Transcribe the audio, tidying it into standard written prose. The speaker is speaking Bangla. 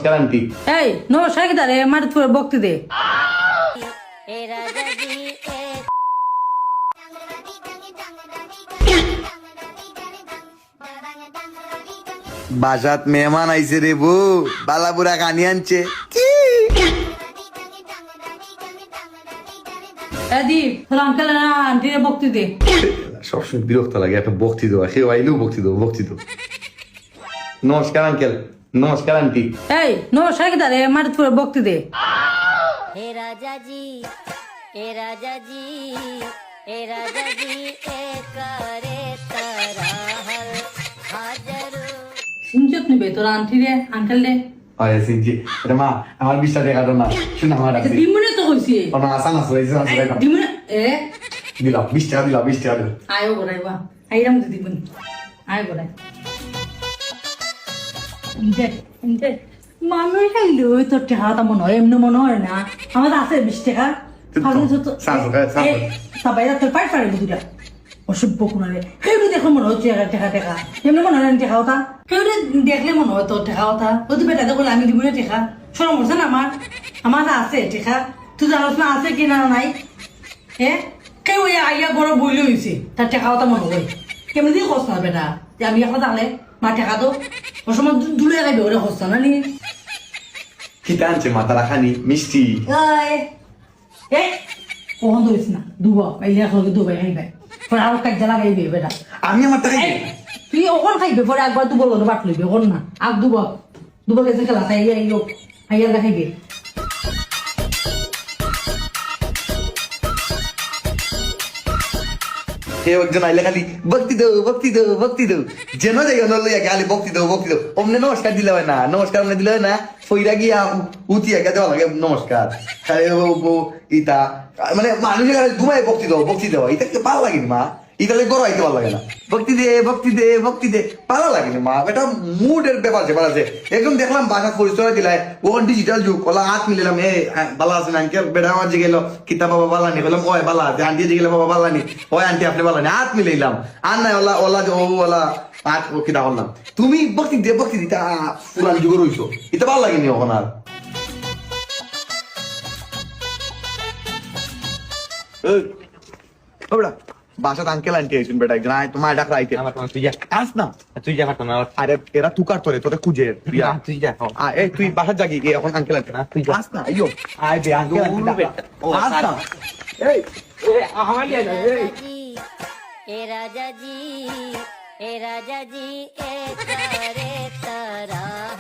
গ্যারান্টি। এই নমস্কার কি দাঁড়ে মার তোর বক্তি দে বাসাত মেহমান আইছে রে বউ, বালাপুরা কানি আনছে। দি তোর আঙ্কেল না আন্টিরে বক্তি দে। সবসময় বিরক্ত লাগে, একটা বক্তি দেওয়া, কেউ আইলেও বক্তি দেবো, বক্তি দেবো। নমস্কার আঙ্কেল, নমস্কার আন্টি। এই নমস্কার কি দাঁড়ে মার তোর বক্তি দে। हे राजा जी हे राजा जी हे राजा जी ए करे तराहल हाजर শুনছত নিবে তোর আন্টিরে আঙ্কেল রে আরে সিনজি, এটা মা আমার 20 টাকা দাও না, শুনে আমার আছে। দিমুনে তো কইছি ওনা আসান আছে, এই আসান আছে। দিমুনে এ দিলাম 20 টাকা, দিলাম 20 টাকা। আয়ো গড়াইবা আইরাম তো দিবন আয় গড়াই ইনতে মামি খাইলো তোর টাকা তা মনে হয় এমনি মনে হয় না আমার আছে 20 টাকা ফালতু তো সবাই তোর পাই পারে দুটা অসভ্য কোনারে কেউটি দেখলে মনে হচ্ছে টাকা টাকা এমনি মনে হয় টাকা কথা কেউটি দেখলে মনে হয় তোর টাকা কথা ও তো বেটা দেখলে আমি দিব না টাকা সরম হচ্ছে না আমার আছে টাকা তুই জানোস না আছে কিনা নাই হ্যাঁ কেউ আইয়া বড় বইলে হয়েছে তার টাকা কথা মনে হয় কেমনি দিয়ে খরচ না বেটা যে আমি এখন তাহলে মা টাকা তো ও সময় দূরে খাইবে ওরে খরচ না নি কি টানছে মাথা রাখানি মিষ্টি। এই কখন ধরিস না দুব এই লেখা দুবাই খাইবে পরে আরো কাজে লাগাইবে বেটা আমি আমার টাকা তুই ওখান খাইবে পরে একবার তুই বললো বাট লইবে ওখান না আগ দুব গেছে খেলা তাই আইয়া দেখাইবে কেউ একজন আইলে খালি ভক্তি দেও, ভক্তি দেও, ভক্তি দেও, যেন জায়গা লইয়া খালি ভক্তি দেও, ভক্তি দেও। অমনে নমস্কার দিলে হয় না, নমস্কার অমনে দিলে হয় না, ফইরা গিয়া উতিয়া গিয়া দেওয়া লাগে নমস্কার। খালি ইতা মানে মানুষের খালি ঘুমাই ভক্তি দেও, ভক্তি দেওয়া, এটা ভালো লাগেনি মা, ইতালে গড় আইতে ভালো লাগে না। ভক্তি দে, ভক্তি দে, ভক্তি দে, ভালো লাগেনি মা, এটা মুডের ব্যাপার আছে, ব্যাপার আছে। একদম দেখলাম বাসা পরিচয় দিলাই, ও ডিজিটাল যুগ, ওলা হাত মিলাম, এ বালা আছেন আঙ্কেল, বেটা আমার যে গেল কিতা বাবা বালানি, বললাম ওই বালা আছে, আন্টি যে গেলে বাবা বালানি, ওই আন্টি আপনি বালানি, হাত মিলাইলাম। আর নাই ওলা ওলা ও ওলা হাত ও কিতা বললাম, তুমি ভক্তি দে, ভক্তি দিতা পুরান যুগ রইছো, এটা ভালো লাগেনি এখন আর। বাসাত আঙ্কেল আন্টি আইসুন বেটা, একজন আয় তোমার ডাক রাইতে আস না, তুই যা মারতো না আরে এরা তুকার তোরে তোরে খুঁজে তুই যা এই তুই বাসার জাগি গিয়ে এখন আঙ্কেল আন্টি তুই যা। আস না, আইয়ো আয় বে আঙ্কেল আন্টি আস না। এই हे राजा जी हे राजा जी ए करे तराहल